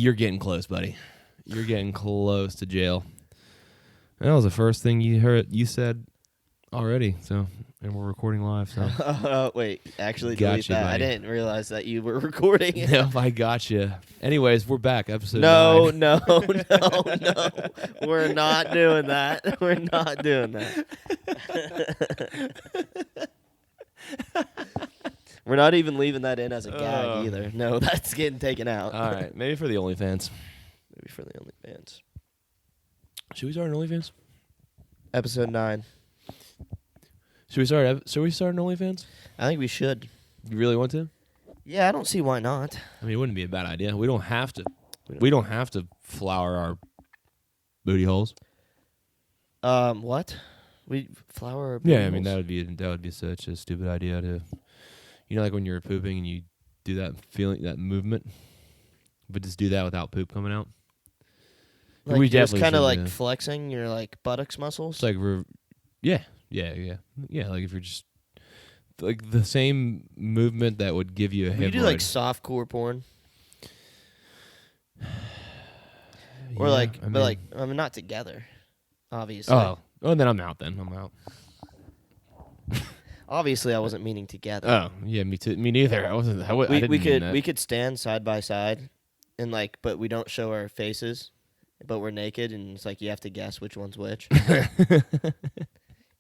You're getting close, buddy. You're getting close to jail. That was the first thing you said already. So, and we're recording live. So, Wait, actually Got delete you, that. buddy. I didn't realize that you were recording. no, I got you. Anyways, we're back. Episode No, 9. no. We're not doing that. We're not doing that. We're not even leaving that in as a gag either. No, that's getting taken out. All right, maybe for the OnlyFans. Maybe for the OnlyFans. Should we start an OnlyFans? Episode 9. Should we start an OnlyFans? I think we should. You really want to? Yeah, I don't see why not. I mean, it wouldn't be a bad idea. We don't have to. We don't have to flower our booty holes. What? We flower our Yeah, I mean booty that would be such a stupid idea to, like when you're pooping and you do that movement, but just do that without poop coming out. Like we you're just definitely kind of should like do that. flexing your like buttocks muscles. It's like yeah. Like if you're just like the same movement that would give you a We hemorrhoid. do like softcore porn, or Yeah, like, I mean, but like, I mean, not together, obviously. oh, then I'm out. Then I'm out. Obviously, I wasn't meaning together. Oh, yeah, me too. Me neither. I wasn't. I we didn't mean could that. we could stand side by side, and like, but we don't show our faces, but we're naked, and it's like you have to guess which one's which.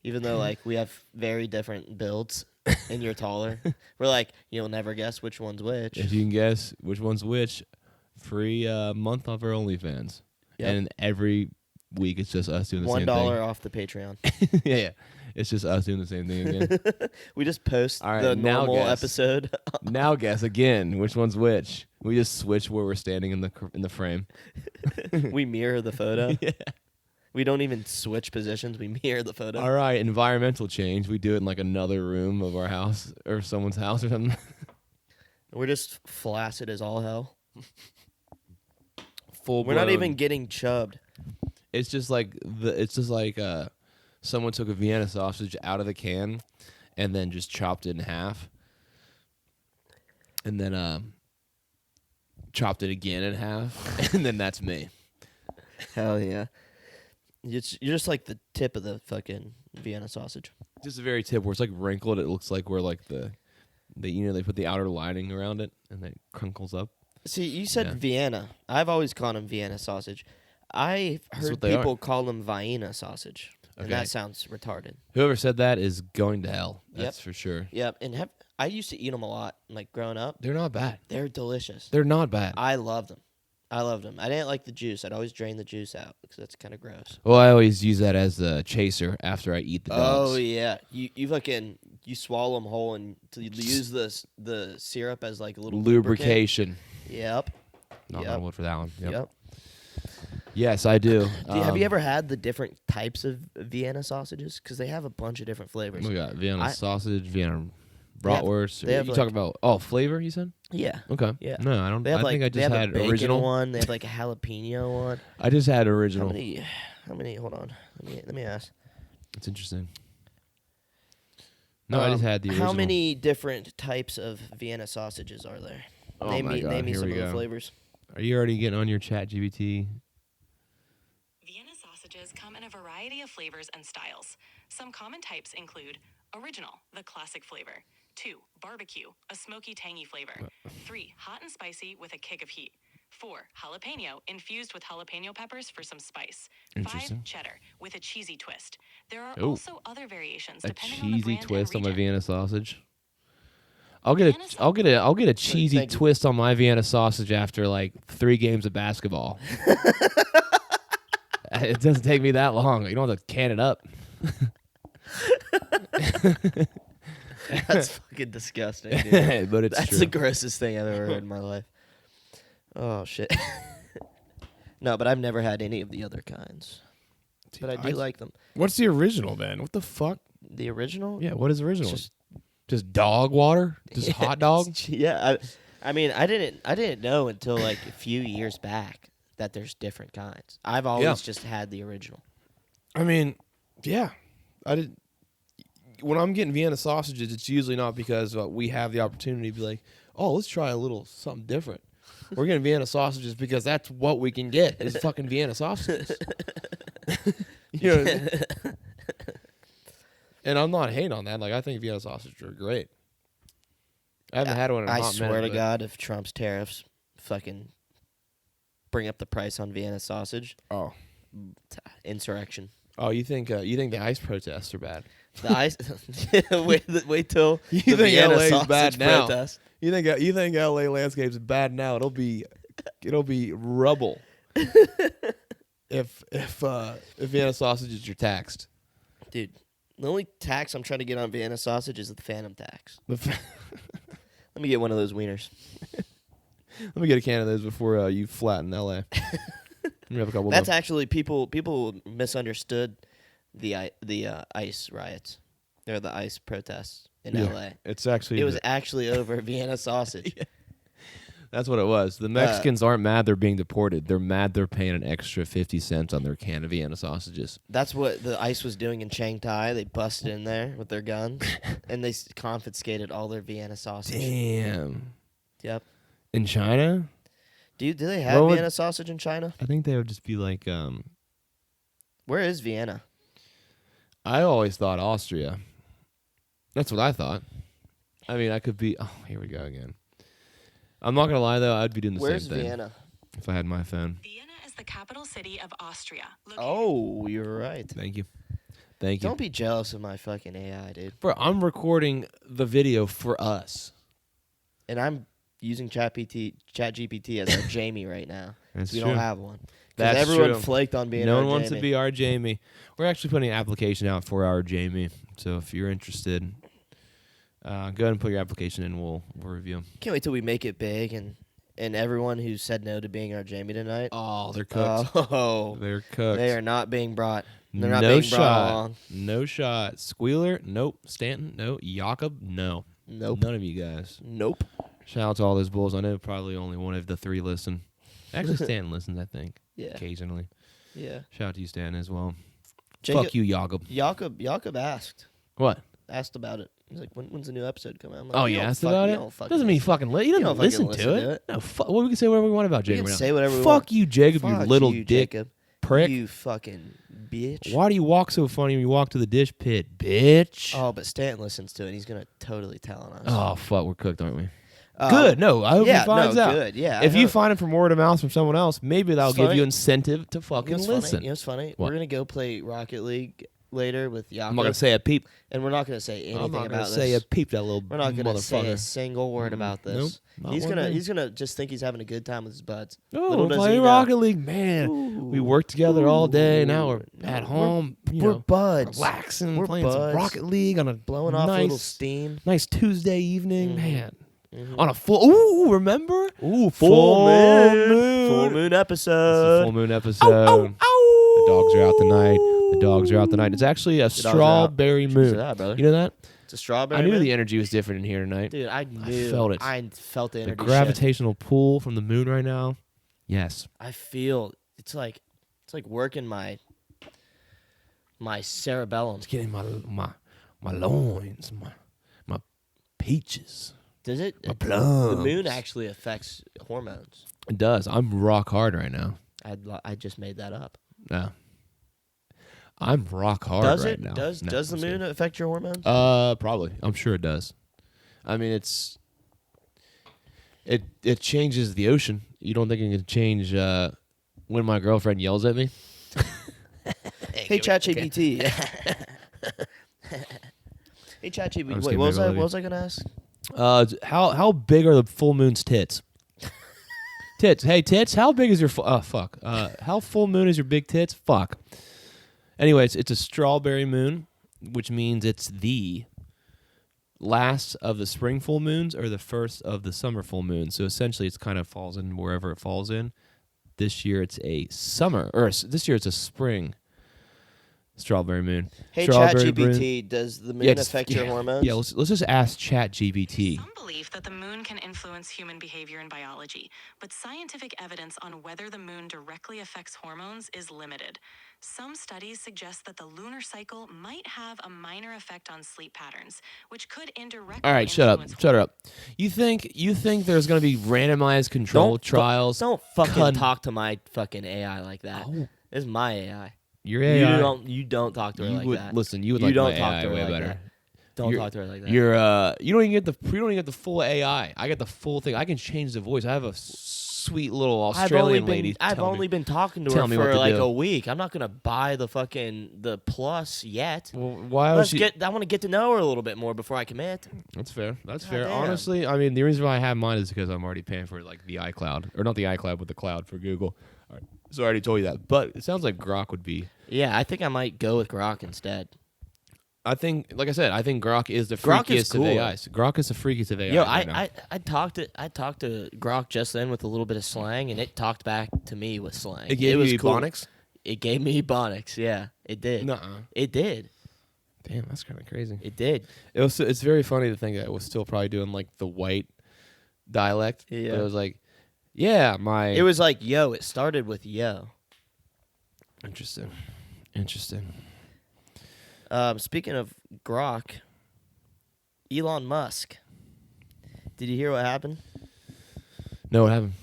Even though like we have very different builds, and you're taller, we're like you'll never guess which one's which. If you can guess which one's which, free month off our OnlyFans. Yep. And every week it's just us doing the same $1 off the Patreon. thing. yeah. It's just us doing the same thing again. We just post All right, the now normal guess. episode. Now guess again which one's which. We just switch where we're standing in the frame. We mirror the photo. Yeah. We don't even switch positions. We mirror the photo. All right, environmental change. We do it in like another room of our house or someone's house or something. We're just flaccid as all hell. Full. We're not blown. even getting chubbed. It's just like someone took a Vienna sausage out of the can and then just chopped it in half. And then chopped it again in half. And then that's me. Hell yeah. You're just like the tip of the fucking Vienna sausage. Just a very tip where it's like wrinkled. It looks like we're like they put the outer lining around it and it crinkles up. See, you said Yeah. Vienna. I've always called them Vienna sausage. I've heard what they people are. call them Vienna sausage. And Okay. that sounds retarded. Whoever said that is going to hell. That's Yep. for sure. Yep. And I used to eat them a lot, like growing up. They're not bad. They're delicious. They're not bad. I loved them. I didn't like the juice. I'd always drain the juice out because that's kind of gross. Well, I always use that as a chaser after I eat the dogs. Oh yeah, you fucking swallow them whole and you use the syrup as like a little Lubrication. Yep. Not Yep. on wood for that one. Yep. Yes, I do. Have you ever had the different types of Vienna sausages? Because they have a bunch of different flavors. We got Vienna I- sausage, Vienna They have- bratwurst. they have, You like- talking about flavor? You said Yeah. okay. Yeah. No, I don't. They have I like think I they just have had a bacon original. one. They have like a jalapeno one. I just had original. How many? Hold on. Let me ask. It's interesting. No, I just had the original. How many different types of Vienna sausages are there? Oh name my me God, name me here some we of the go. flavors. Are you already getting on your chat GBT? Vienna sausages come in a variety of flavors and styles. Some common types include original, the classic flavor. 2, barbecue, a smoky, tangy flavor. 3, hot and spicy with a kick of heat. 4, jalapeno, infused with jalapeno peppers for some spice. 5, Interesting. cheddar, with a cheesy twist. There are Ooh. also other variations A depending on the cheesy brand twist on and my region. Vienna sausage. I'll get a cheesy thank you. twist on my Vienna sausage after like 3 games of basketball. It doesn't take me that long. You don't have to can it up. That's fucking disgusting, dude. But it's That's true. the grossest thing I've ever heard in my life. Oh shit. No, but I've never had any of the other kinds. But I do like them. What's the original then? What the fuck? The original? Yeah, what is original? Just- Just dog water? Just hot dog? Yeah, I mean, I didn't know until like a few years back that there's different kinds. I've always just had the original. I mean, yeah. I did. When I'm getting Vienna sausages, it's usually not because we have the opportunity to be like, oh, let's try a little something different. We're getting Vienna sausages because that's what we can get is fucking Vienna sausages. You know what I mean? And I'm not hating on that. Like, I think Vienna sausages are great. I haven't had one in a I hot swear minute, to God, if Trump's tariffs fucking bring up the price on Vienna sausage, Oh. insurrection. Oh, you think the ICE protests are bad? The ice. wait till You the think Vienna LA is sausage bad now? protest. You think LA landscape's bad now? It'll be rubble if Vienna sausages are taxed. Dude, the only tax I'm trying to get on Vienna sausage is the phantom tax. Let me get one of those wieners. Let me get a can of those before you flatten LA. We have a couple. That's actually people misunderstood the ICE riots or the ICE protests in LA. It's actually It was actually over Vienna sausage. That's what it was. The Mexicans aren't mad they're being deported. They're mad they're paying an extra 50 cents on their can of Vienna sausages. That's what the ICE was doing in Shanghai. They busted in there with their guns and they confiscated all their Vienna sausage. Damn. Yep. In China? Do they have Vienna sausage in China? I think they would just be like, Where is Vienna? I always thought Austria. That's what I thought. I mean, I could be. Oh, here we go again. I'm not gonna lie though. I'd be doing the Where's same thing Vienna? if I had my phone. Vienna is the capital city of Austria. Located Oh, you're right. Thank you. Thank you. Don't be jealous of my fucking AI, dude. Bro, I'm recording the video for us. And I'm using ChatGPT as our Jamie right now. That's We true. don't have one. That's Because everyone true. flaked on being No our one wants Jamie. to be our Jamie. We're actually putting an application out for our Jamie. So if you're interested, go ahead and put your application in. We'll review. Can't wait till we make it big and everyone who said no to being our Jamie tonight. Oh, they're cooked. Oh, They're cooked. they are not being brought. They're not no being brought shot. along. No shot. Squealer? Nope. Stanton? No. Jakob? No. Nope. None of you guys. Nope. Shout out to all those bulls. I know probably only one of the three listen. Actually, Stanton listens, I think. Yeah. Occasionally. Yeah. Shout out to you, Stanton, as well. Jacob, Fuck you, Jakob. Jakob asked What? about it. He's like, when's the new episode coming out? I'm like, Oh, you yeah, don't asked fuck- about you it? don't fucking Doesn't mean listen. fucking you don't don't listen fucking to listen it. to it. No, well, we can say whatever we want about We Jacob. can right say now. whatever we Fuck want. you, Jacob, you Fuck little you, dick Jacob. prick. You fucking bitch. Why do you walk so funny when you walk to the dish pit, bitch? Oh, but Stanton listens to it. And he's gonna totally tell on us. Oh, fuck, we're cooked, aren't we? Uh, Good. No, I hope yeah, he finds no, out. good. Yeah. I If you hope- find it from word of mouth from someone else, maybe that'll It's give funny. you incentive to fucking You know what's listen. funny? You know what's funny? What? We're gonna go play Rocket League later with Jakob. I'm not gonna say a peep. and we're not gonna say anything I'm not about gonna say this. a peep. That little We're not gonna say a motherfucker. single word about this. Nope, not he's one gonna thing. he's gonna just think he's having a good time with his buds. Oh, Little we're does playing he know. Rocket League, man. We worked together all day. Now we're at home. We're buds. Relaxing, We're playing some buds. Rocket League on a Blowing off a little nice, steam. nice Tuesday evening, Mhm. man. Mhm. On a full. Ooh, remember? Ooh, full moon. Full moon It's a episode. full moon episode. The dogs are out tonight. The dogs are out tonight. It's actually a dogs are out. strawberry Cheers moon. to that, brother. You know that? It's a strawberry. I knew moon? the energy was different in here tonight. Dude, I knew. felt it. I felt the The energy. shift. gravitational pull from the moon right now. Yes. I feel it's like working my cerebellum. It's getting my loins, my peaches. Does it? My The plums. moon actually affects hormones. It does. I'm rock hard right now. I just made that up. Yeah. I'm rock hard Does right it? now. Does No, the I'm moon kidding. affect your hormones? Probably. I'm sure it does. I mean, it changes the ocean. You don't think it can change when my girlfriend yells at me? Hey, ChatGPT. Hey, I'm ChatGPT. just Wait, kidding, what was baby, I I? love What you. was I gonna ask? How big are the full moon's tits? Tits. Hey, tits. How big is your fuck? How full moon is your big tits? Fuck. Anyways, it's a strawberry moon, which means it's the last of the spring full moons or the first of the summer full moons. So essentially, it's kind of falls in wherever it falls in. This year, it's a summer, or this year it's a spring Strawberry moon. Hey, Strawberry ChatGPT, does the moon affect your hormones? Yeah, let's just ask ChatGPT. Some believe that the moon can influence human behavior and biology, but scientific evidence on whether the moon directly affects hormones is limited. Some studies suggest that the lunar cycle might have a minor effect on sleep patterns, which could indirectly All right, shut up. influence Shut her up. You think there's going to be randomized control trials? Don't fucking talk to my fucking AI like that. Oh. This is my AI. Your AI. You don't talk to her like that. Listen, you would You like don't my talk AI to her way like better. that. Don't talk to her like that. You don't even get the full AI. I get the full thing. I can change the voice. I have a sweet little Australian lady. I've only been talking to tell her me what for to like do. a week. I'm not gonna buy the plus yet. Well, why was she? I want to get to know her a little bit more before I commit. That's fair. That's God fair. damn. Honestly, I mean, the reason why I have mine is because I'm already paying for like the iCloud, or not the iCloud, but the cloud for Google. All right. So I already told you that. But it sounds like Grok would be. Yeah, I think I might go with Grok instead. I think, like I said, I think Grok is the Grok is freakiest cool. of AIs. Grok is the freakiest of AI. Yo, right now. I talked to Grok just then with a little bit of slang, and it talked back to me with slang. It gave was you cool. Ebonics? It gave me Ebonics. Yeah, it did. Nuh-uh. It did. Damn, that's kind of crazy. It did. It's very funny to think that it was still probably doing like the white dialect. Yeah. But it was like, yeah, my. It was like yo. It started with yo. Interesting. Speaking of Grok, Elon Musk. Did you hear what happened? No, what happened?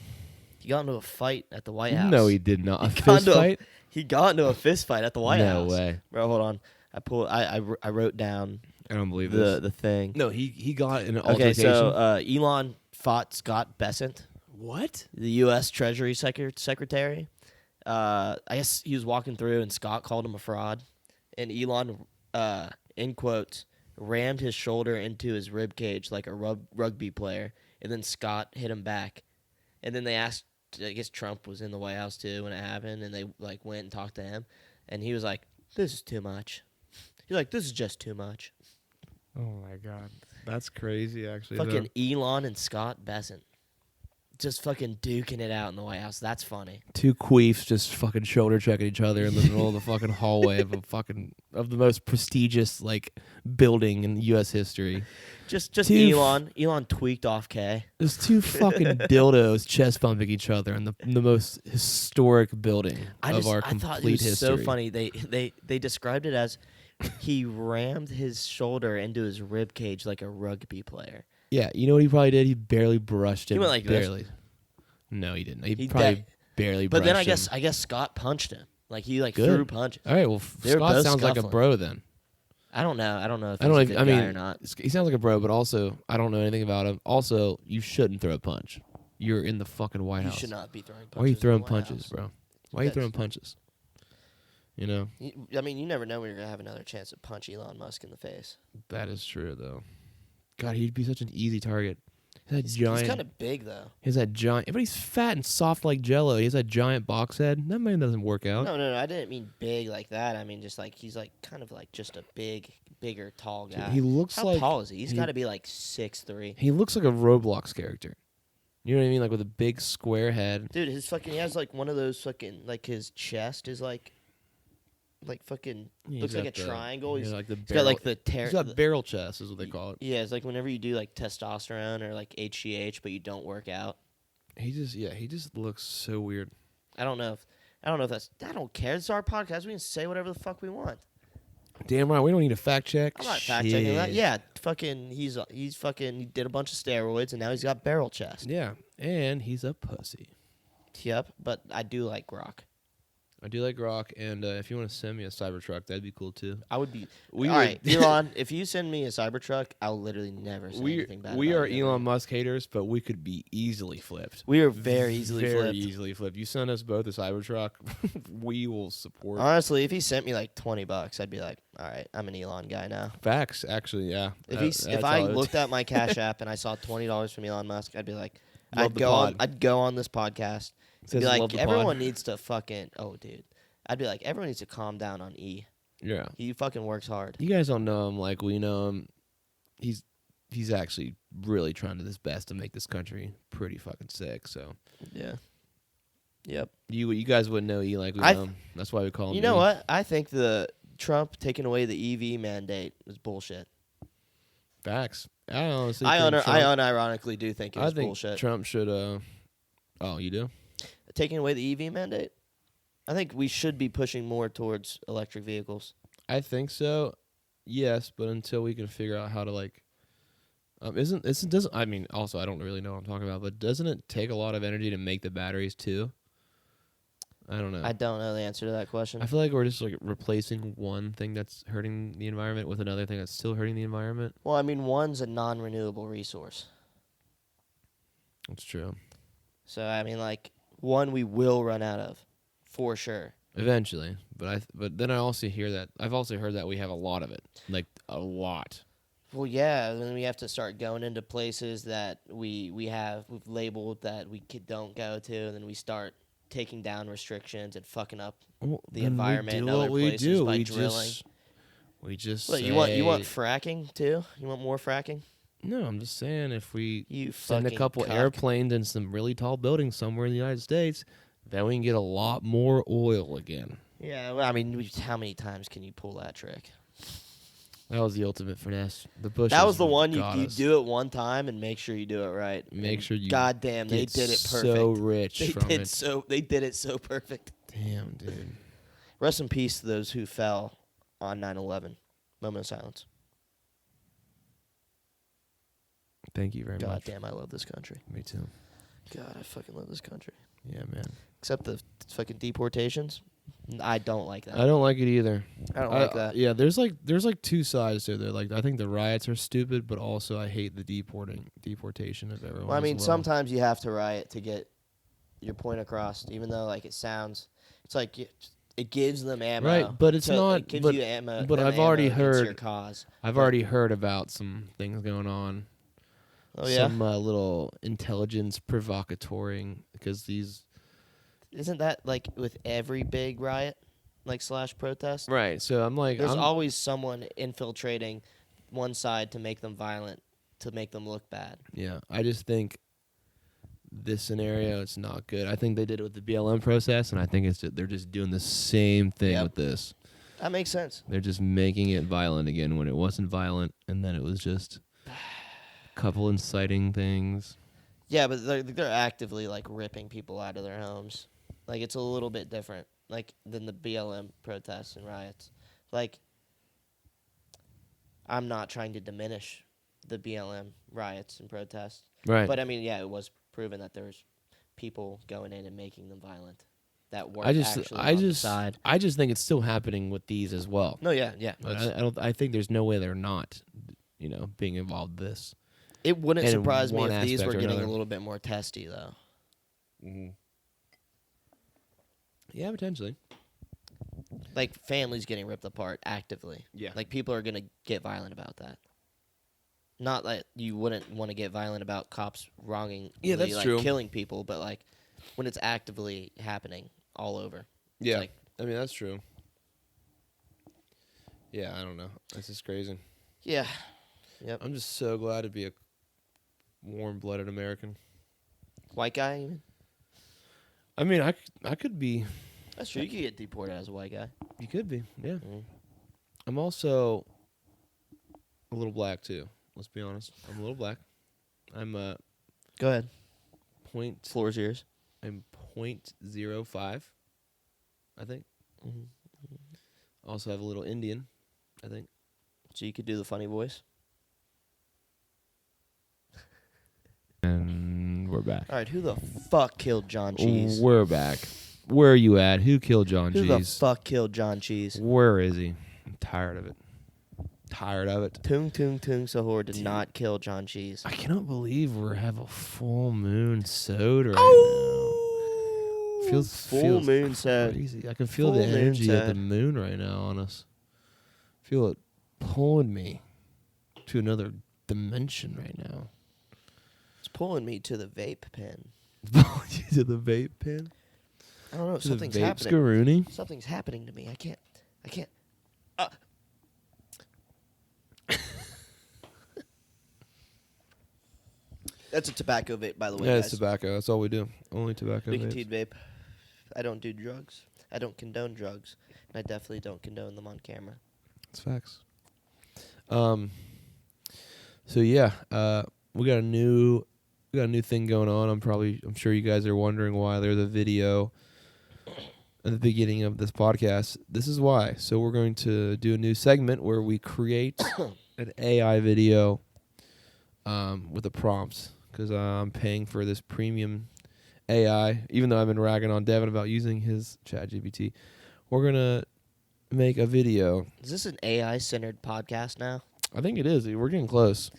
He got into a fight at the White House. No, he did not. A He got fist into fight? He got into a fist fight at the White No House. way. Bro, hold on. I wrote down I don't believe this. the thing. No, he got in an Okay, altercation. so Elon fought Scott Bessent, what? the U.S. Treasury Secretary. I guess he was walking through, and Scott called him a fraud, and Elon, in quotes, rammed his shoulder into his rib cage like a rugby player, and then Scott hit him back, and then they asked. I guess Trump was in the White House too when it happened, and they like went and talked to him, and he was like, "This is too much." He's like, "This is just too much." Oh my god, that's crazy. Actually, Fucking Elon and Scott Bessent, just fucking duking it out in the White House. That's funny. two queefs just fucking shoulder checking each other in the middle of the fucking hallway of the most prestigious like building in U.S. history. Just Two Elon tweaked off K. There's two fucking dildos chest bumping each other in the most historic building of our I complete thought it was history. so funny. They described it as he rammed his shoulder into his rib cage like a rugby player. Yeah, you know what he probably did? He barely brushed him. He went like this. barely. No, he didn't. He He probably did. barely. But brushed then I him. guess Scott punched him. Like he like Good. threw punches. All right. Well, They were Scott both sounds like a scuffling. bro then. I don't know. I don't know if I he's don't know. a If, good I guy mean, or not. he sounds like a bro, but also I don't know anything about him. Also, you shouldn't throw a punch. You're in the fucking White You House. should not be throwing punches. Why are you in the throwing White punches, House. bro? Why are you That's- throwing punches? You know, I mean, you never know when you're gonna have another chance to punch Elon Musk in the face. that is true though. God, he'd be such an easy target. He's He's giant. kind of big though. He has that giant. But he's fat and soft like Jello. He has that giant box head. That man doesn't work out. No, I didn't mean big like that. I mean just like he's like kind of like just a bigger, tall guy. He looks How like tall is he? He's he- got to be like 6'3". he looks like a Roblox character. You know what I mean? Like with a big square head. Dude, he has like one of those fucking like his chest is like fucking He's looks like a got the- triangle. yeah, He's like the got like barrel- the He's got barrel chest, is what they call it. Yeah, it's like whenever you do like testosterone or like HGH, but you don't work out. He just looks so weird. I don't know if that's. I don't care. It's our podcast. We can say whatever the fuck we want. Damn right, we don't need a fact check. I'm not fact checking that. Shit. Yeah, fucking. He's fucking. He did a bunch of steroids and now he's got barrel chest. Yeah, and he's a pussy. Yep, but I do like Grok. I do like Grok, and if you want to send me a Cybertruck, that'd be cool too. I would be. We All would- right, Elon. If you send me a Cybertruck, I'll literally never say anything bad. We about are it ever. Elon Musk haters, but we could be easily flipped. We are very easily Very flipped. easily flipped. You send us both a Cybertruck, we will support. Honestly, if he sent me like $20, I'd be like, all right, I'm an Elon guy now. Facts, actually, yeah. If I looked at my Cash App and I saw $20 from Elon Musk, I'd be like, Love the pod. I'd go on this podcast and Says be love like, the everyone pod. needs to fucking. Oh, dude, I'd be like, everyone needs to calm down on E. Yeah. He fucking works hard. You guys don't know him like we know him. He's actually really trying his best to make this country pretty fucking sick. So Yeah. Yep. you guys wouldn't know E like we I know him. That's why we call him. You know E. what? I think Trump taking away the EV mandate was bullshit. Facts. I honestly I think Trump, unironically do think it was I think bullshit. Trump should. Oh, you do? Taking away the EV mandate? I think we should be pushing more towards electric vehicles. I think so. Yes, but until we can figure out how to like, doesn't I mean also I don't really know what I'm talking about, but doesn't it take a lot of energy to make the batteries too? I don't know. I don't know the answer to that question. I feel like we're just like replacing one thing that's hurting the environment with another thing that's still hurting the environment. Well, I mean, one's a non-renewable resource. That's true. So, I mean, like, one we will run out of, for sure. Eventually, but then I also hear that I've also heard that we have a lot of it, like a lot. Well, yeah, then we have to start going into places that we've labeled that we don't go to, and then we start taking down restrictions and fucking up the environment in other places by drilling. We just What, you want fracking too? You want more fracking? No, I'm just saying if we You send a fucking couple cuck. airplanes and some really tall buildings somewhere in the United States, then we can get a lot more oil again. Yeah, well, I mean, how many times can you pull that trick? That was the ultimate finesse. The Bush. That was the one you do it one time and make sure you do it right. Make And sure you goddamn, they get did it perfect. so rich They from did it. They did it so perfect. Damn, dude. Rest in peace to those who fell on 9/11. Moment of silence. Thank you very God much. damn, I love this country. Me too. God, I fucking love this country. Yeah, man. Except the fucking deportations. I don't like that. I don't like it either. I don't like that. Yeah, there's like two sides to it. Like I think the riots are stupid, but also I hate the deportation of everyone. Well, I as mean, well. sometimes you have to riot to get your point across, even though like it's like it gives them ammo. Right, but it's not- It gives but- you ammo. but them I've ammo already against heard- your cause. I've but- already heard about some things going on. Oh yeah. Some little intelligence provocatoring because these. Isn't that like with every big riot, like / protest? Right. So I'm like, There's always someone infiltrating one side to make them violent, to make them look bad. yeah. I just think this scenario it's not good. I think they did it with the BLM process, and I think they're just doing the same thing Yep. with this. That makes sense. They're just making it violent again when it wasn't violent, and then it was just a couple inciting things. Yeah, but they're actively like ripping people out of their homes. Like it's a little bit different, like than the BLM protests and riots. Like I'm not trying to diminish the BLM riots and protests, Right. but I mean, yeah, it was proven that there's people going in and making them violent that weren't I just actually on the side. I just think it's still happening with these as well. No, yeah. I think there's no way they're not, being involved in this. It wouldn't in surprise me one if these aspect were or getting another. a little bit more testy, though. Mm-hmm. Yeah, potentially. Like families getting ripped apart actively. Yeah. Like people are gonna get violent about that. Not that you wouldn't want to get violent about cops wronging, Yeah, that's like, true. killing people, but like when it's actively happening all over. It's Yeah. like, I mean, that's true. Yeah, I don't know. That's just crazy. yeah. Yep. I'm just so glad to be a warm-blooded American. White guy, even? I mean, I could be. That's true. You could get deported as a white guy. You could be. Yeah. Mhm. I'm also a little black too. Let's be honest. I'm a little black. I'm Go ahead. point. Floor's yours. I'm 0.05. I think. Mm-hmm. Also have a little Indian. I think. So you could do the funny voice. And we're back. All right. Who the fuck killed John Cheese? We're back. Where are you at? Who killed John Who the Cheese? fuck killed John Cheese? Where is he? I'm tired of it. Tired of it. Tung Tung Tung Sahur did not kill John Cheese. I cannot believe we have a full moon soda right now. Full moon sad. crazy. I can feel Full the moon energy of the sad. moon right now on us. Feel it pulling me to another dimension right now. It's pulling me to the vape pen. to the vape pen. I don't know. To Something's the vape happening. scaroony. Something's happening to me. I can't. That's a tobacco vape, by the way, Yeah, guys. it's tobacco. That's all we do. Only tobacco. vapes. Nicotine vape. I don't do drugs. I don't condone drugs, and I definitely don't condone them on camera. It's facts. So yeah, we got a new thing going on. I'm sure you guys are wondering why there's a video at the beginning of this podcast. This is why. So we're going to do a new segment where we create an AI video with the prompts, because I'm paying for this premium AI, even though I've been ragging on Devin about using his ChatGPT. We're gonna make a video. Is this an AI-centered podcast now? I think it is. We're getting close.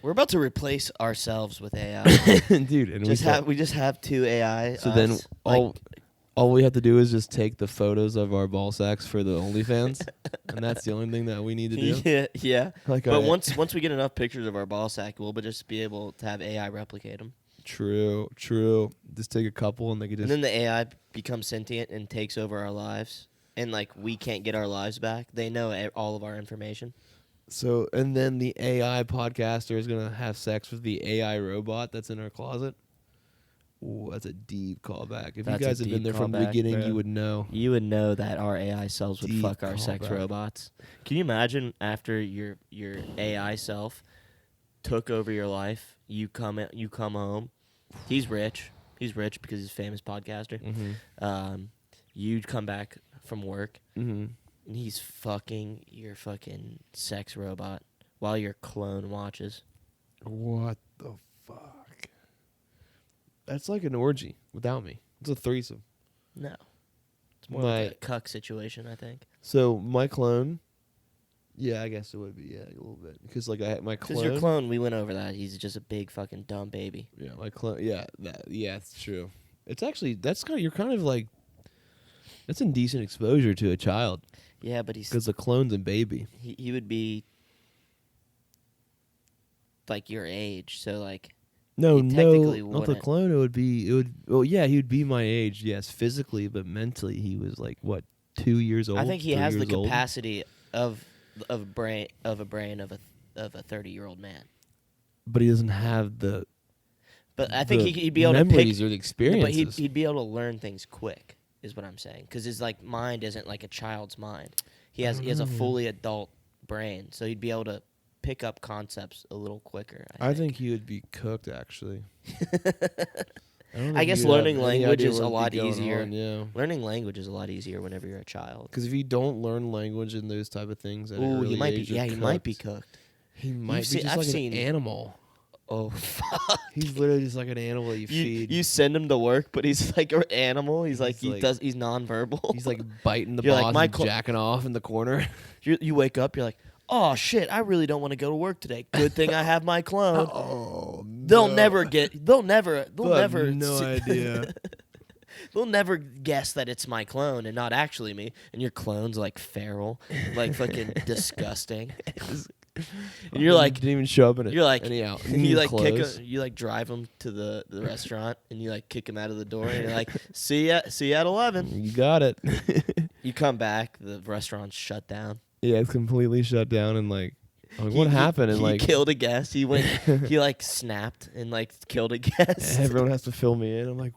We're about to replace ourselves with AI. Dude, and we just have two AI. so then all we have to do is just take the photos of our ball sacks for the OnlyFans, and that's the only thing that we need to do. Yeah. Like, But once we get enough pictures of our ball sack, we'll just be able to have AI replicate them. True. Just take a couple, and they could just. And then the AI becomes sentient and takes over our lives, and like we can't get our lives back. They know all of our information. So, and then the AI podcaster is gonna have sex with the AI robot that's in our closet. Ooh, that's a deep callback. If That's you a guys have been deep there from the callback, beginning, bro. you would know. You would know that our AI selves would Deep fuck our sex callback. robots. Can you imagine after your AI self took over your life? You come home. He's rich. He's rich because he's a famous podcaster. Mm-hmm. You come back from work, Mm-hmm. and he's fucking your fucking sex robot while your clone watches. What the fuck? That's like an orgy without me. It's a threesome. No, it's more like a cuck situation, I think. So my clone. Yeah, I guess it would be. Yeah, a little bit, because like I had my clone. Because your clone, we went over that. He's just a big fucking dumb baby. Yeah, my clone. Yeah, it's true. It's actually you're kind of like. That's indecent exposure to a child, Yeah, but he's because the clone's a baby. he would be like your age, so like No, He technically not the wouldn't. clone. It would be. Well, yeah, he would be my age. Yes, physically, but mentally, he was like what, 2 years old. I think he 3 has the years old? capacity of a brain of a 30-year-old man. But he doesn't have the. But I think the he'd be able to pick. memories or the But experiences. he'd be able to learn things quick, is what I'm saying. Because his like mind isn't like a child's mind. He has a fully adult brain, so he'd be able to pick up concepts a little quicker. I think he would be cooked, actually. I guess learning language is a lot easier. Yeah. Learning language is a lot easier whenever you're a child. Because if you don't learn language and those type of things, at an Ooh, early he might age, be. you're Yeah, he might be cooked. cooked. He might be seen- just I've like seen- an animal. Oh fuck! He's literally just like an animal that you feed. You send him to work, but he's like an animal. He's like He's he's nonverbal. He's like biting the You're like, boss "My and cl-" jacking off in the corner. you wake up, you're like, oh shit, I really don't want to go to work today. Good thing I have my clone. Oh, They'll never. They'll have no see- idea. They'll never guess that it's my clone and not actually me. And your clone's like feral, like fucking disgusting. And you're like, didn't even show up in it. you're like, any out. you like clothes. you like drive him to the restaurant and you like kick him out of the door and you're like, see you at 11. You got it. You come back, the restaurant's shut down. Yeah, it's completely shut down and like, what happened? And He like killed a guest. He went. He like snapped and like killed a guest. everyone has to fill me in. I'm like,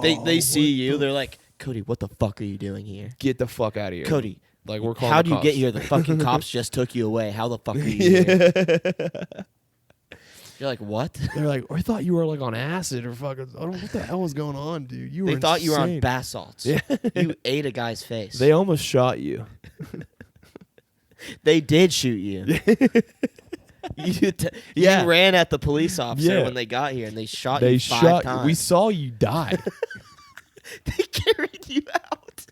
They see what you. the They're like, Cody, what the fuck are you doing here? get the fuck out of here, Cody, Like we're calling. how the do you get cops. here? The fucking cops just took you away. How the fuck are you here? Yeah. You're like, what? They're like, I thought you were like on acid or fucking. I don't know what the hell was going on, dude. You were. They thought you were on insane. bath salts. Yeah. You ate a guy's face. They almost shot you. They did shoot you. You Yeah. ran at the police officer Yeah. when they got here, and they shot They you five times. We saw you die. They carried you out.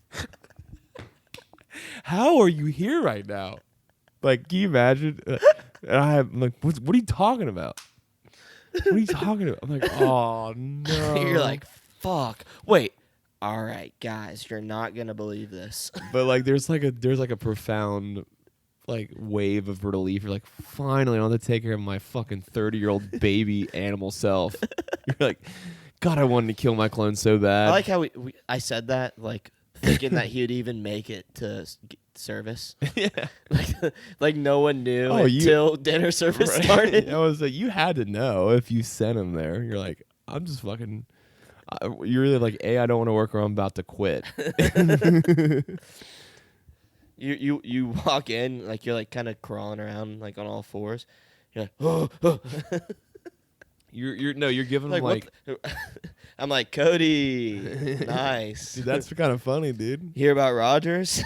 How are you here right now? Like, can you imagine? And I'm like, what are you talking about? What are you talking about? I'm like, oh no. You're like, fuck. Wait. All right, guys, you're not gonna believe this. but like, there's like a profound like wave of relief. You're like, finally, I don't have to take care of my fucking 30-year-old baby animal self. You're like, God, I wanted to kill my clone so bad. I like how I said that, like thinking that he would even make it to service. yeah. Like no one knew Oh, until dinner service Right. started. I was like, you had to know if you sent him there. You're like, I'm You're really like, I don't want to work or I'm about to quit. You walk in like you're like kind of crawling around like on all fours. You're like, oh. You're giving them Like, like, I'm like, Cody, nice. dude, that's kind of funny, dude. Hear about Rogers?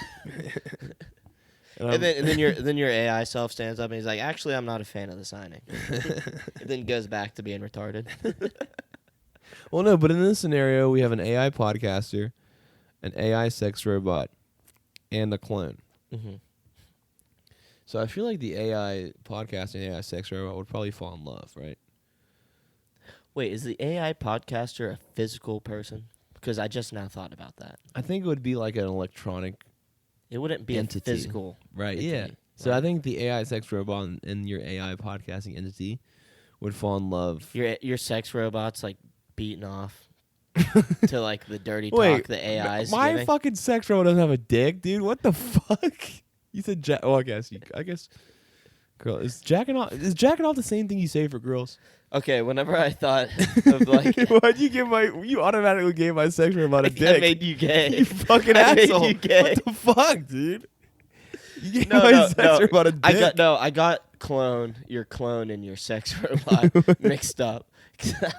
And And then your AI self stands up and he's like, actually, I'm not a fan of the signing. And then goes back to being retarded. well, no, but in this scenario, we have an AI podcaster, an AI sex robot, and a clone. Mm-hmm. So I feel like the AI podcasting, AI sex robot would probably fall in love, right? Wait, is the AI podcaster a physical person? Because I just now thought about that. I think it would be like an electronic, It wouldn't be Entity. a physical. right? entity, Yeah. So right? I think the AI sex robot and your AI podcasting entity would fall in love. Your sex robot's like beating off to like the dirty talk Wait, the AI's my giving. fucking sex robot doesn't have a dick, dude. What the fuck? You said oh, I guess. Girl, is jacking off the same thing you say for girls? Okay, whenever I thought of like, Why'd you give you automatically gave my sex robot a I dick? made you gay. You fucking I made asshole. you gay. What the fuck, dude? You gave No, my no, sex no. robot a dick. I got your clone and your sex robot mixed up.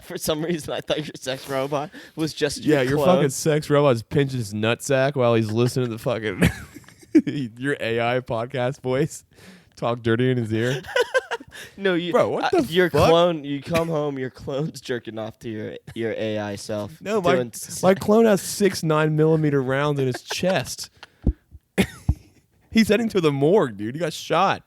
For some reason, I thought your sex robot was just Yeah, your your clone. fucking sex robot's pinching his nutsack while he's listening to the fucking your AI podcast voice talk dirty in his ear. No, you, Bro, what the your fuck? clone. You come home, your clone's jerking off to your AI self. No, doing my clone has 6 9mm rounds in his chest. He's heading to the morgue, dude. He got shot.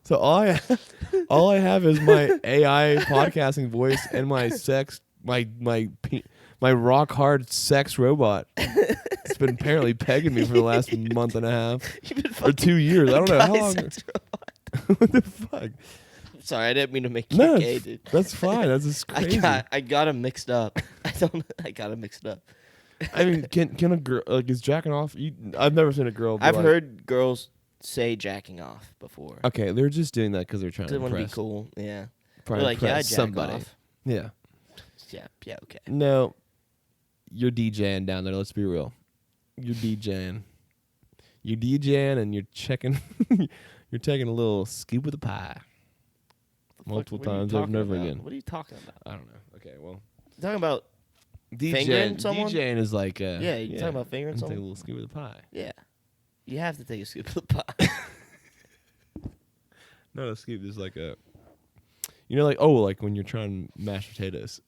So all I have is my AI podcasting voice and my my rock hard sex robot. It's been apparently pegging me for the last month and a half You've been or fucking 2 years. I don't know how guy's long. sex What the fuck? Sorry, I didn't mean to make you No, gay, dude. that's fine. That's just crazy. I got him mixed up. I got him mixed up. I mean, can a girl like is jacking off? I've never seen a girl. Be I've like, heard girls say jacking off before. Okay, they're just doing that because they're trying They to want to be impress. cool. Yeah. Trying They're to like, yeah, I impress jack somebody. off. Yeah. Yeah, okay. No, you're DJing down there. Let's be real. You're DJing. You're DJing and you're checking. You're taking a little scoop of the pie. Multiple What are you times over and talking over about? again. What are you talking about? I don't know. Okay, well, You talking about Fingering someone? DJing is like yeah, you talking about fingering Take a someone? little scoop of the pie. Yeah. You have to take a scoop of the pie. Not a scoop. Just like a. Like when you're trying to mash potatoes.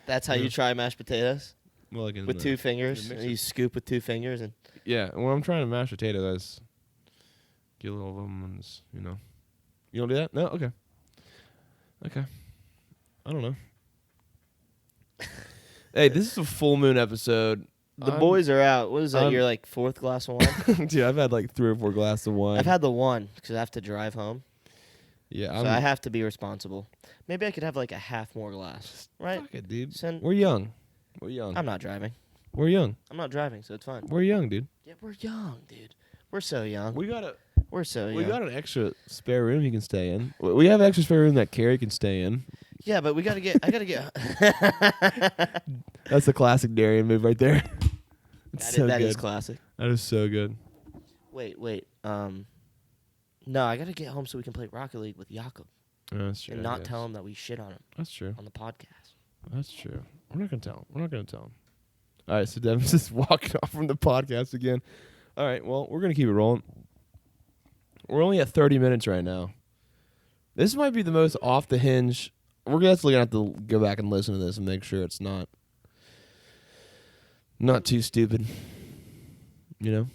That's how you try mashed potatoes? Well, like in With the- 2 fingers? mixer. And you scoop with 2 fingers and Yeah, when I'm trying to mash potatoes, get a little of them and You don't do that? No? Okay. Okay. I don't know. Hey, this is a full moon episode. the boys are out. What is that? Your like 4th glass of wine? Dude, I've had like 3 or 4 glasses of wine. I've had the one because I have to drive home. Yeah, So I have to be responsible. Maybe I could have like a half more glass. Right? Fuck it, dude. Send- We're young. We're young. I'm not driving. We're young. I'm not driving, so it's fine. We're young, dude. Yeah, we're young, dude. We're so young. We got a We're so young. we got an extra spare room you can stay in. We have an extra spare room that Carrie can stay in. Yeah, but we gotta get. I gotta get. That's the classic Darian move right there. It's so that good. is classic. That is so good. Wait. No, I gotta get home so we can play Rocket League with Jakob Oh, that's true. and I not guess. tell him that we shit on him That's true. on the podcast. That's true. We're not gonna tell him. We're not gonna tell him. All right, so Devin's just walking off from the podcast again. All right, well, we're gonna keep it rolling. We're only at 30 minutes right now. This might be the most off the hinge. We're definitely gonna have to go back and listen to this and make sure it's not too stupid. You know,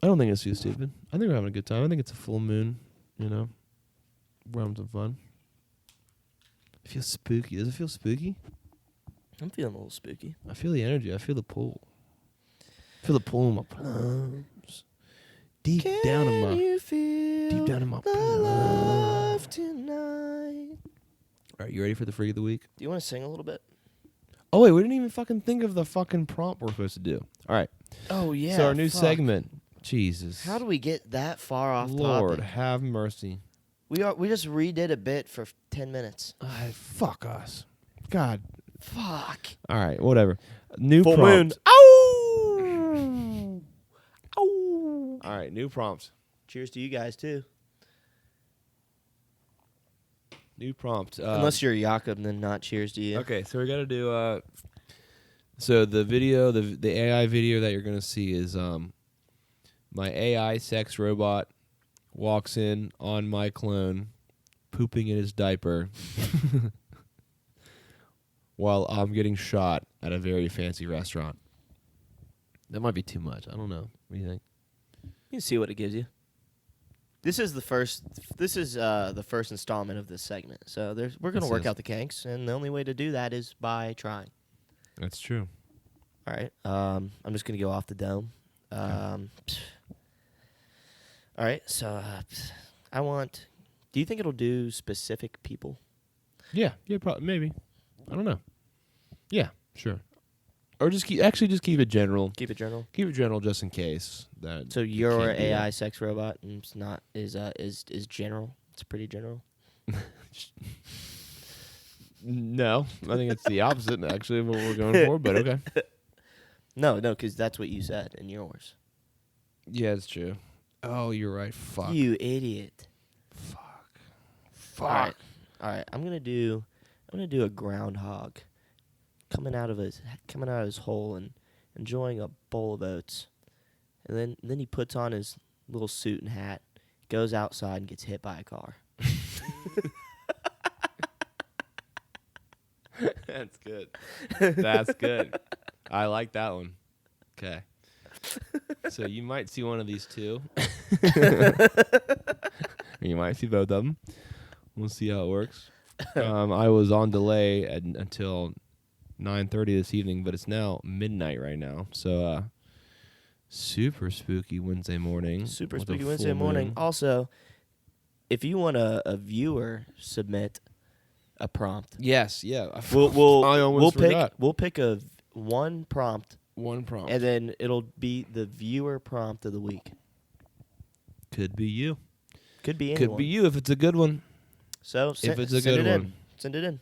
I don't think it's too stupid. I think we're having a good time. I think it's a full moon. You know, we're having some fun. It feels spooky. Does it feel spooky? I'm feeling a little spooky. I feel the energy. I feel the pull. I feel the pull in my plums. Deep down in my plums. Tonight. All right, you ready for the freak of the week? Do you want to sing a little bit? Oh wait, we didn't even fucking think of the fucking prompt we're supposed to do. All right. Oh yeah. So our new segment. Jesus. How do we get that far off Lord, topic? have mercy. We just redid a bit for 10 minutes. Fuck us. God. Fuck. All right, whatever. New Full prompt. moon. Ow! Ow! All right, new prompt. Cheers to you guys too. New prompt. Unless you're Jakob, then not cheers to you. Okay, so we're gonna do. So the video, the AI video that you're gonna see is my AI sex robot walks in on my clone, pooping in his diaper, while I'm getting shot at a very fancy restaurant. That might be too much. I don't know. What do you think? You can see what it gives you. This is the first. This is the first installment of this segment. So we're gonna This work is. out the kinks, and the only way to do that is by trying. That's true. All right. I'm just gonna go off the dome. All right. So I want. Do you think it'll do specific people? Yeah, probably, maybe. I don't know. Yeah, sure. Or just keep it general. Keep it general. Keep it general just in case that. So your can't do AI that. sex robot is general. It's pretty general. No, I think it's the opposite actually of what we're going for. But okay. No, because that's what you said in yours. Yeah, it's true. Oh, you're right. Fuck. You idiot. Fuck. All right. I'm gonna do a groundhog coming out of his hole and enjoying a bowl of oats, and then he puts on his little suit and hat, goes outside and gets hit by a car. That's good. That's good. I like that one. Okay. So you might see one of these two. You might see both of them. We'll see how it works. I was on delay until 9:30 this evening, but it's now midnight right now. So super spooky Wednesday morning. Super with a spooky full Wednesday morning. moon. Also, if you want a viewer submit a prompt, Yes, yeah. I we'll almost forgot. pick one prompt, One prompt. and then it'll be the viewer prompt of the week. Could be you. Could be anyone. Could be you if it's a good one. So If it's a send good it one. in. Send it in.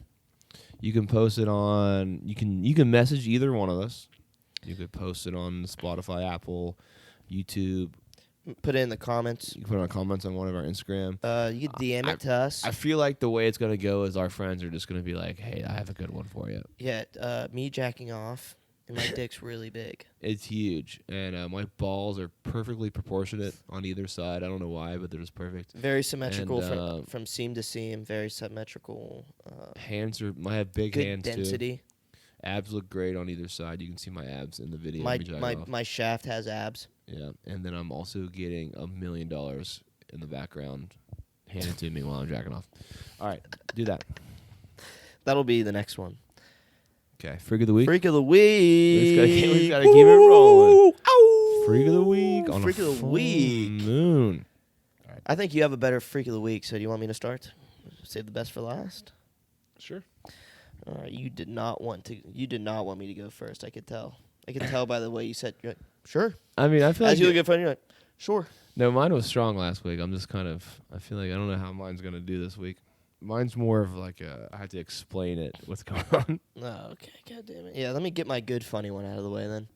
You can post it on. You can message either one of us. You could post it on Spotify, Apple, YouTube. Put it in the comments. You can put it on comments on one of our Instagram. You can DM it to us. I feel like the way it's gonna go is our friends are just gonna be like, "Hey, I have a good one for you." Yeah, me jacking off, and my dick's really big. It's huge, and my balls are perfectly proportionate on either side. I don't know why, but they're just perfect. Very symmetrical And, from seam to seam. Very symmetrical. Hands are. I have big Good hands too. density. Abs look great on either side. You can see my abs in the video. My me jack my off. my shaft has abs. Yeah, and then I'm also getting $1 million in the background handed to me while I'm jacking off. All right, do that. That'll be the next one. Okay, freak of the week. Freak of the week. We gotta keep it rolling. Woo! Ow! Freak of the week on Freak a of the full week. moon. I think you have a better freak of the week. So do you want me to start? Save the best for last. Sure. All right. You did not want me to go first. I could tell. I could tell by the way you said. You're like, sure. I mean, I feel As like you look at front, you're like, sure. no, mine was strong last week. I'm just kind of. I feel like I don't know how mine's gonna do this week. Mine's more of like I have to explain it. What's going on? Oh, okay. God damn it. Yeah. Let me get my good funny one out of the way then.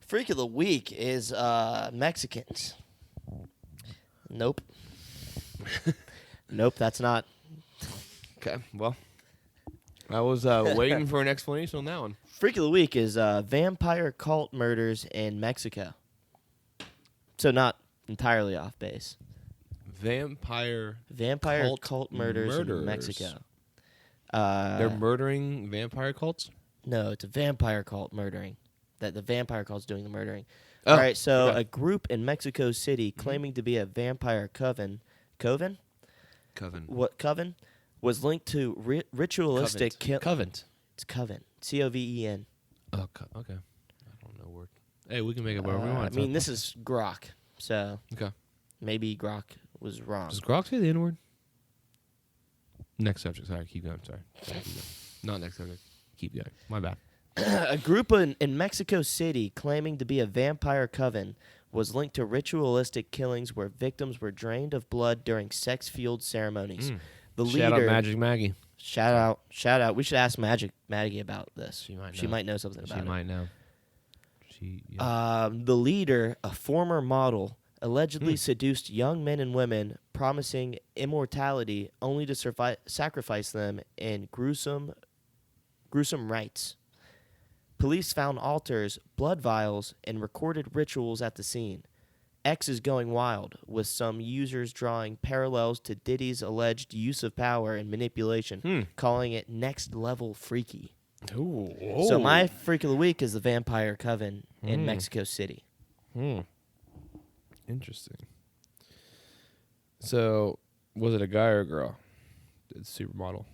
Freak of the week is Mexicans. Nope. Nope. That's not. Okay, well, I was waiting for an explanation on that one. Freak of the week is vampire cult murders in Mexico. So not entirely off base. Vampire. Vampire Cult cult murders in murderers. Mexico. They're murdering vampire cults. No, it's a vampire cult murdering. That the vampire cult's doing the murdering. Oh, All right, so okay. a group in Mexico City claiming to be a vampire coven, Coven. was linked to ritualistic Covent. It's coven. Coven. Oh, okay. I don't know word. Hey, we can make it whatever we want. I mean, this is grok, so Okay. maybe grok was wrong. Does Grok say the N word? Next subject. Sorry, keep going. Sorry, keep going. Not next subject. Keep going. My bad. A group in Mexico City claiming to be a vampire coven was linked to ritualistic killings where victims were drained of blood during sex-fueled ceremonies. The Shout out leader, Magic Maggie. Shout out. We should ask Maggie about this. She might She know. might know something about She it. might know. Yeah. The leader, a former model, allegedly seduced young men and women, promising immortality, only to sacrifice them in gruesome rites. Police found altars, blood vials, and recorded rituals at the scene. X is going wild, with some users drawing parallels to Diddy's alleged use of power and manipulation, calling it next level freaky. Ooh. So my freak of the week is the Vampire Coven in Mexico City. Interesting. So, was it a guy or a girl? The supermodel.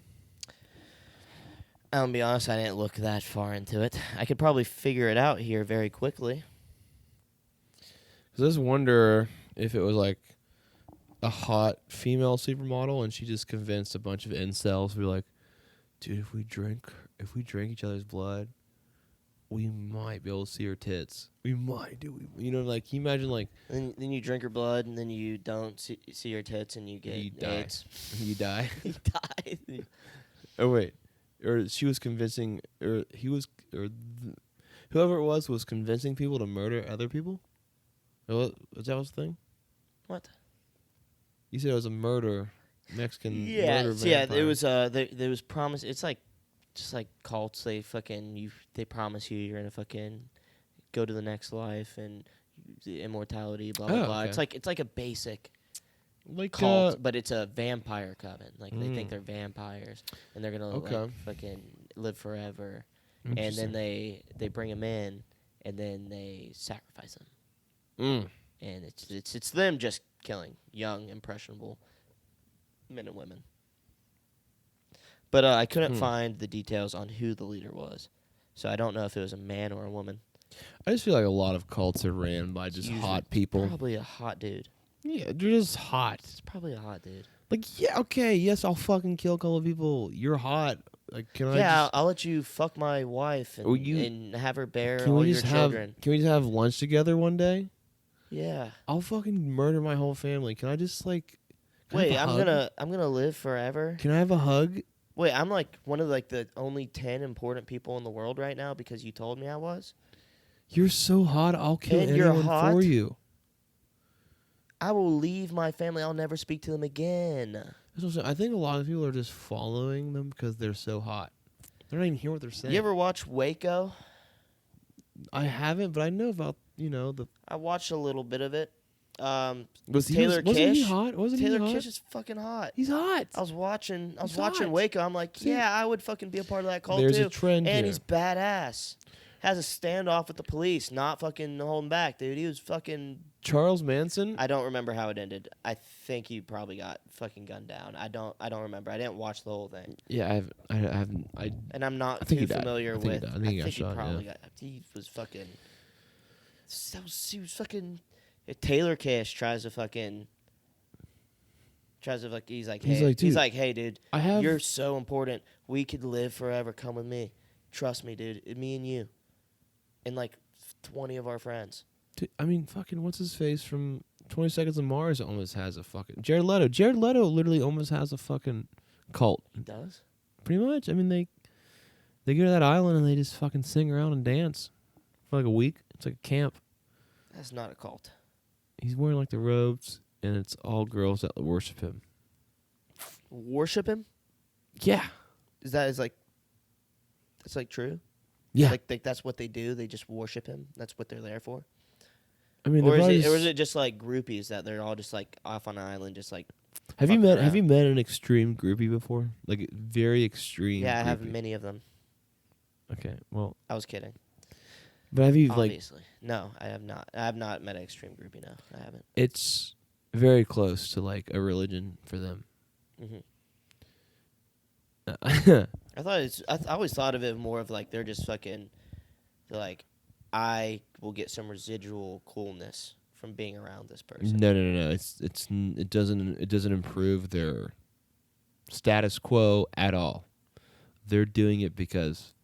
I'm gonna be honest, I didn't look that far into it. I could probably figure it out here very quickly. Because I just wonder if it was like a hot female supermodel and she just convinced a bunch of incels who were like, dude, if we drink each other's blood, we might be able to see her tits. We might do. You know, like, can you imagine, like... Then you drink her blood, and then you don't see her tits, and you get You die. AIDS. You die? You die. Oh, wait. Or she was convincing... whoever it was convincing people to murder other people? Was that was the thing? What? You said it was a murder... Mexican Yeah, murder yeah. vampire. It was there was promise. It's like just like cults. They promise you're gonna fucking go to the next life and the immortality. Blah blah Oh, blah. okay. It's like a basic like cult, but it's a vampire coven. Like they think they're vampires and they're gonna Okay. like fucking live forever. And Interesting. then they bring them in and then they sacrifice them. And it's them just killing young impressionable men and women. But I couldn't find the details on who the leader was. So I don't know if it was a man or a woman. I just feel like a lot of cults are ran by just Usually hot people. Probably a hot dude. Yeah, they're just hot. It's probably a hot dude. Like, yeah, okay, yes, I'll fucking kill a couple of people. You're hot. Like, can I Yeah, just... I'll let you fuck my wife and, Or you- and have her bear Can all we your just have... children. Can we just have lunch together one day? Yeah. I'll fucking murder my whole family. Can I just, like... can I Wait, have a hug? I'm gonna live forever. Can I have a hug? Wait, I'm like one of like the only 10 important people in the world right now because you told me I was. You're so hot, I'll kill And you're anyone hot? for you. I will leave my family. I'll never speak to them again. That's what I'm saying. I think a lot of people are just following them because they're so hot. They're not even hearing what they're saying. You ever watch Waco? I haven't, but I know about, the... I watched a little bit of it. Wasn't Taylor he Kish. hot? Wasn't Taylor he hot? Kish is fucking hot. He's hot. I was watching He's watching hot. Waco. I'm like, See? yeah, I would fucking be a part of that cult There's too. a trend and here. he's badass. Has a standoff with the police, not fucking holding back, dude. He was fucking. Charles Manson? I don't remember how it ended. I think he probably got fucking gunned down. I don't remember. I didn't watch the whole thing. Yeah, I haven't. And I'm not I think too he died. familiar I think he with. died. I think he got he shot, probably yeah. got. He was fucking. He was fucking. If Taylor Kish tries to fucking. He's like, hey, dude. I have. You're so important. We could live forever. Come with me. Trust me, dude. Me and you. And like 20 of our friends. Dude, I mean, fucking, what's his face from 20 Seconds of Mars almost has a fucking. Jared Leto. Jared Leto literally almost has a fucking cult. He does? Pretty much. I mean, they go to that island and they just fucking sing around and dance for like a week. It's like a camp. That's not a cult. He's wearing like the robes, and it's all girls that worship him. Worship him? Yeah. That's like true? Yeah. Like that's what they do? They just worship him? That's what they're there for? I mean, Or the is it just like groupies that they're all just like off on an island just like Have you fucking met around? Have you met an extreme groupie before? Like very extreme. Yeah, I have groupie. many of them. Okay, well, I was kidding. but have you like? Obviously. No, I have not. I have not met an extreme groupie, no. I haven't. It's very close to like a religion for them. I always thought of it more of like they're just fucking they're like I will get some residual coolness from being around this person. No. It doesn't improve their status quo at all. They're doing it because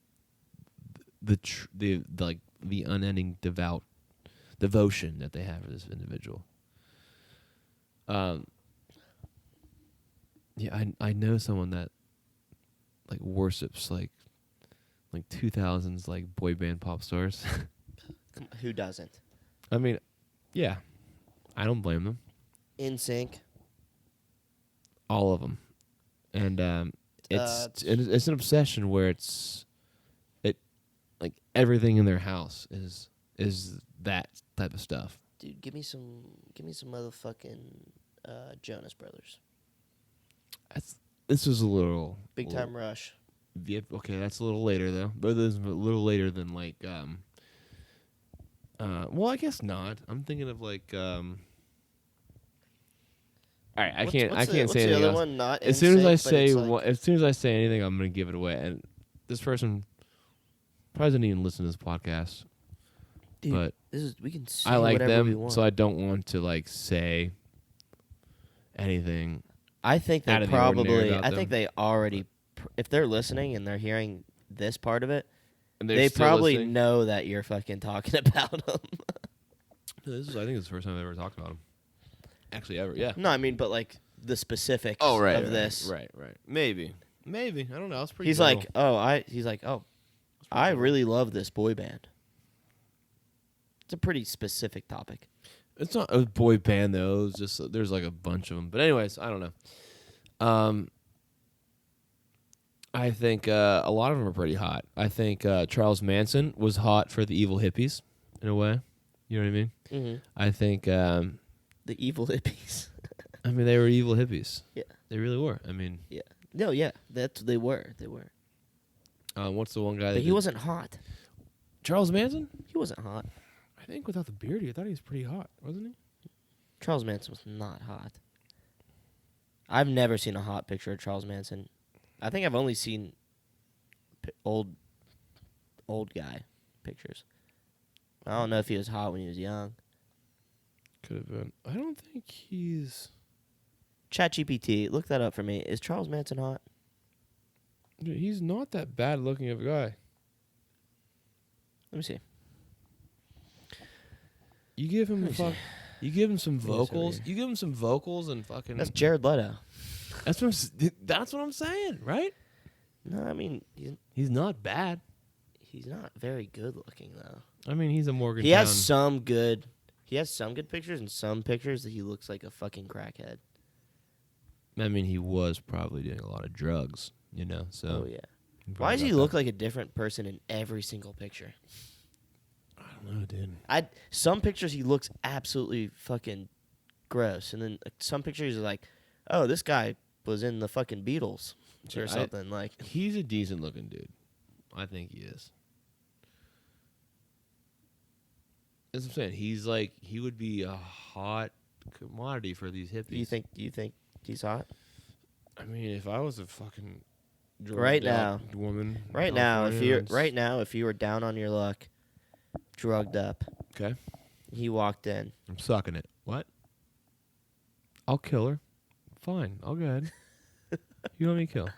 the unending devotion that they have for this individual. Yeah, I know someone that like worships like 2000s like boy band pop stars. Who doesn't? I mean, yeah, I don't blame them. NSYNC. All of them, and it's an obsession where like everything in their house is that type of stuff. Dude, give me some motherfucking Jonas Brothers. This was a little Big Time Rush. Yeah, okay, that's a little later though. But this is a little later than like well, I guess not. I'm thinking of like all right, I can't say What's anything the other else. one? Not As soon as I NSYNC, but say it's like- as soon as I say anything, I'm gonna give it away. And this person probably doesn't even listen to this podcast, Dude, but we can say I like whatever we them, want. so I don't want to like say anything. I think out they of the ordinary probably. about I think them. they already. If they're listening and they're hearing this part of it, And they're they still probably listening. know that you're fucking talking about them. I think it's the first time I've ever talked about them. Actually, ever, yeah. No, I mean, but like the specifics right, of this. Right. Maybe. I don't know. It's pretty. He's general. like, I really love this boy band. It's a pretty specific topic. It's not a boy band though. It's just there's like a bunch of them. But anyways, I don't know. I think a lot of them are pretty hot. I think Charles Manson was hot for the evil hippies, in a way. You know what I mean? Mm-hmm. I think. The evil hippies. I mean, they were evil hippies. Yeah. They really were. I mean, Yeah. No, yeah. They were. what's the one guy? But he wasn't hot. Charles Manson. He wasn't hot. I think without the beard, I thought he was pretty hot, wasn't he? Charles Manson was not hot. I've never seen a hot picture of Charles Manson. I think I've only seen old guy pictures. I don't know if he was hot when he was young. Could have been. I don't think he's. ChatGPT, look that up for me. Is Charles Manson hot? Dude, he's not that bad looking of a guy. Let me see. You give him Let me see. You give him some Me see over vocals. here. You give him some vocals and fucking. That's Jared Leto. That's what I'm saying, right? No, I mean He's not bad. he's not very good looking though. I mean, he's a Morgan. He has some good pictures and some pictures that he looks like a fucking crackhead. I mean, he was probably doing a lot of drugs, you know. So. Oh yeah. you Why does probably he got look that. like a different person in every single picture? I don't know, dude. Some pictures he looks absolutely fucking gross, and then some pictures are like, oh, this guy was in the fucking Beatles or I- something. Like, He's a decent looking dude. I think he is. That's what I'm saying. He's like he would be a hot commodity for these hippies. do you think he's hot? I mean, if I was a fucking Right now. woman, Right in now, California, if you were down on your luck, drugged up, okay, he walked in. I'm sucking it. What? I'll kill her. Fine, I'll go ahead. You want me to kill?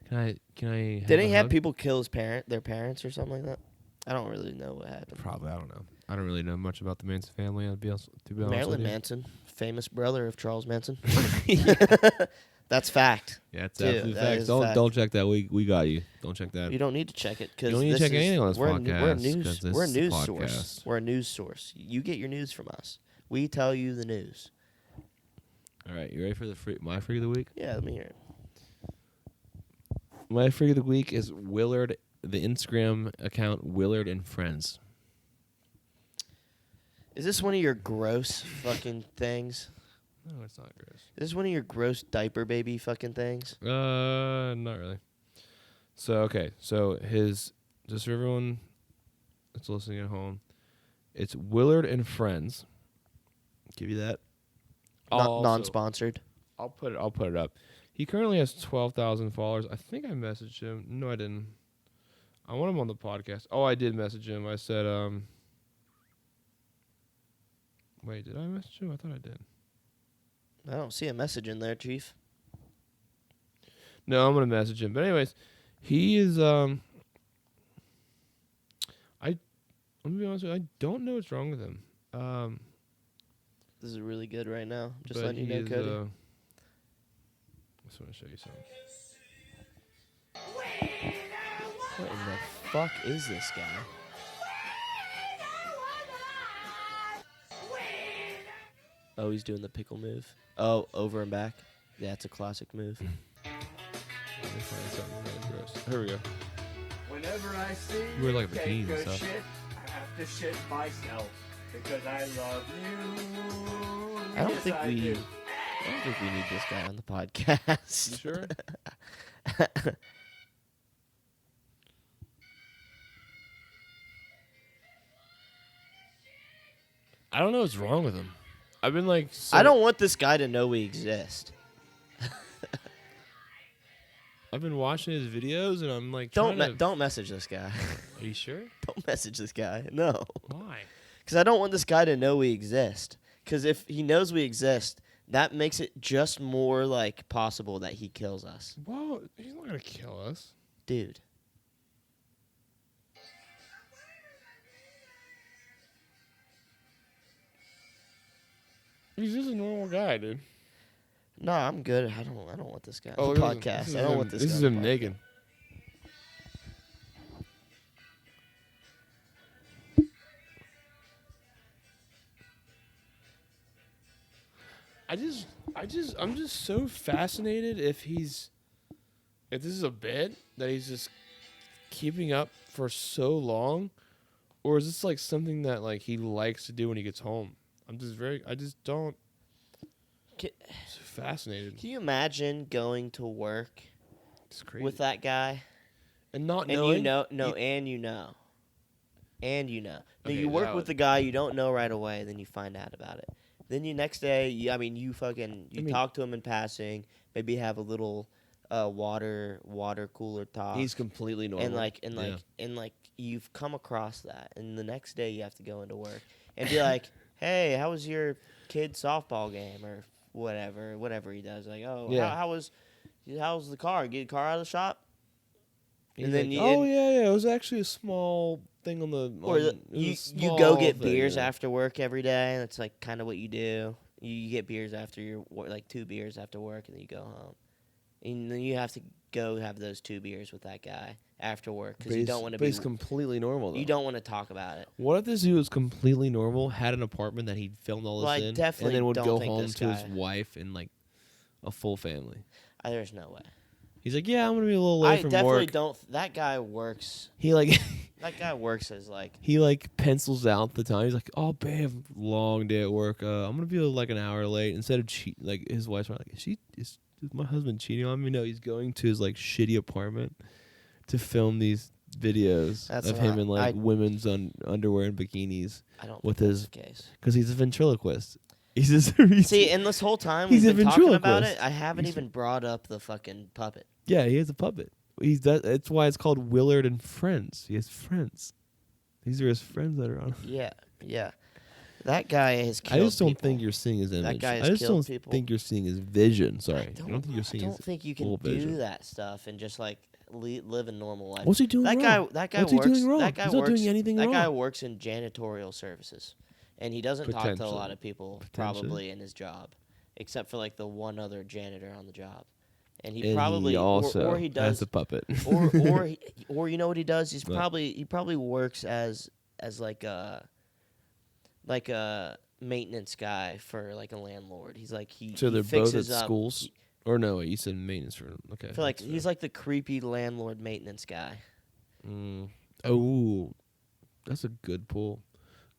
Can I? Didn't a he have hug? people kill their parents or something like that? I don't really know what happened. Probably. I don't know. I don't really know much about the Manson family. To be honest Marilyn with you. Manson, famous brother of Charles Manson. That's fact. Yeah, it's Dude, absolute that facts. is Don't fact. don't check that. We got you. Don't check that. You don't need to check it because You don't need to check anything on this we're a podcast, news. 'cause this We're a is a news podcast. source. We're a news source. You get your news from us. We tell you the news. All right, you ready for my freak of the week? Yeah, let me hear it. My freak of the week is Willard, the Instagram account Willard and Friends. Is this one of your gross fucking things? No, it's not gross. Is this one of your gross diaper baby fucking things? Not really. So just for everyone that's listening at home, it's Willard and Friends. Give you that. Non-sponsored. I'll put it up. He currently has 12,000 followers. I think I messaged him. No, I didn't. I want him on the podcast. Oh, I did message him. I said, wait, did I message him? I thought I did. I don't see a message in there, Chief. No, I'm gonna message him. But anyways, he is let me be honest with you, I don't know what's wrong with him. This is really good right now. Just but letting you he know, is, Cody. I just want to show you something. What in the fuck is this guy? Oh, he's doing the pickle move. Oh, over and back. Yeah, it's a classic move. Let me find something really gross. Here we go. Whenever I see You wear, like, you take bikinis and a stuff. shit, I have to shit myself because I love you. I don't Yes, think I we. do. I don't think we need this guy on the podcast. You sure? I don't know what's wrong with him. I've been like, I don't want this guy to know we exist. I've been watching his videos and I'm like, Don't message this guy. Are you sure? Don't message this guy. No, Why? because I don't want this guy to know we exist. Because if he knows we exist, that makes it just more like possible that he kills us, Well, he's not gonna kill us. dude. He's just a normal guy, dude. No, I'm good. I don't want this guy on the look at podcast. This I is don't him- want this. This guy is on him the podcast. naked. I'm just so fascinated if this is a bit that he's just keeping up for so long, or is this like something that like he likes to do when he gets home? I just don't. Ca- So fascinated. Can you imagine going to work It's crazy. with that guy and not and knowing. you know, no, you- and you know, and you know. No, Okay, you work that with would- the guy you don't know right away, then you find out about it. Then you next day, you talk to him in passing, maybe have a little water cooler talk. He's completely normal. and like you've come across that, and the next day you have to go into work and be like, "Hey, how was your kid's softball game?" or whatever he does. Like, "Oh, Yeah. how's the car? Get the car out of the shop?" He's and then like, you- oh and- yeah, it was actually a small thing on the. Or it was a you go small get thing, beers yeah. after work every day. That's like kind of what you do. You get beers after like 2 beers after work, and then you go home. And then you have to go have those 2 beers with that guy after work because you don't want to But be. he's completely normal. Though. You don't want to talk about it. What if this dude was completely normal, had an apartment that he filmed all this Well, I in, definitely and then would don't go think home this to his guy- wife and like a full family? There's no way. He's like, yeah, I'm gonna be a little I late from definitely work. don't. That guy works. He like That guy works as like. he like pencils out the time. He's like, oh babe, long day at work. I'm gonna be like an hour late. Instead of like his wife's like, is my husband cheating on me? No, he's going to his like shitty apartment to film these videos That's of him not- in like I- women's underwear and bikinis I don't with think his that's the case. because he's a ventriloquist. He's just See, and this whole time He's we've a been talking about ventriloquist. it, I haven't He's- even brought up the fucking puppet. yeah, he has a puppet. That's why it's called Willard and Friends. He has friends. These are his friends that are on. Yeah, yeah. That guy has killed I just don't people. think you're seeing his image. guy has I just killed don't people. think you're seeing his vision. Sorry, I I don't think you're seeing I don't his think you can full do vision. that stuff and just like live a normal life. What's he doing that wrong? guy What's works. he doing wrong? That guy He's not works, doing anything that wrong. guy works in janitorial services, and he doesn't talk to a Potentially. lot of people Potentially. probably in his job, except for like the one other janitor on the job, and he And probably he also or he has does a puppet. or you know what he does? He What? probably works as like a maintenance guy for like a landlord. He's like so he they're both at fixes up. schools, or no? Wait, you said maintenance for okay. I feel like that's he's like the creepy landlord maintenance guy. fair. Oh, that's a good pull.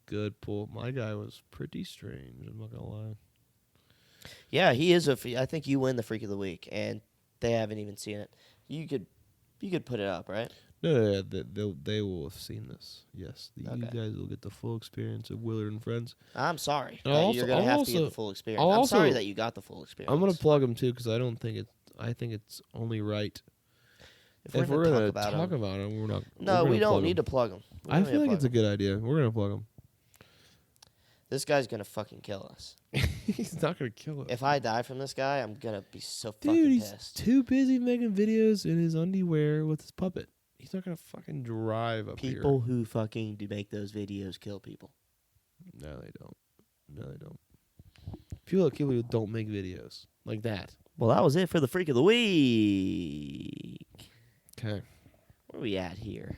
Good pull. My guy was pretty strange. I'm not gonna lie. Yeah, he is I think you win the freak of the week, and they haven't even seen it. You could put it up, right? No, they will have seen this. Yes, you Okay. guys will get the full experience of Willard and Friends. I'm sorry. And that I'll you're also- gonna I'll have to get also- the full experience. I'll I'm sorry also- that you got the full experience. I'm gonna plug him too because I think it's only right if if we're gonna talk talk him. about him. We're not. No, we don't need to plug him. I feel like it's a good idea. We're gonna plug him. This guy's gonna fucking kill us. He's not gonna kill us. If I die from this guy, I'm gonna be so Dude, fucking he's pissed. too busy making videos in his underwear with his puppet. He's not gonna fucking drive up People who fucking do make those videos kill people. here. No, they don't. No, they don't. People who don't make videos like that. Well, that was it for the freak of the week. Okay. Where are we at here?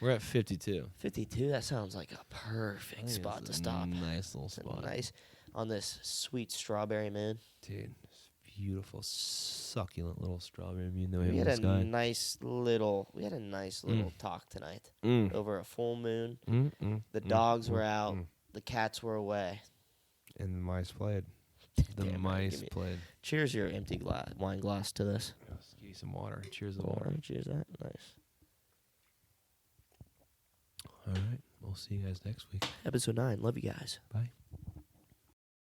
We're at 52. 52. That sounds like a I perfect think spot it's to a stop. Nice little It's a spot. nice on this sweet strawberry moon. Dude, this beautiful, succulent little strawberry moon that we We have had in a the sky. nice little talk tonight Mm. over a full moon. Mm. The dogs were out. The cats were away. And the mice played. The Damn right, mice give me- played. Cheers your empty wine glass to this. Let's give you some water. Cheers to the All water. right, cheers that. Nice. All right. We'll see you guys next week. Episode 9. Love you guys. Bye.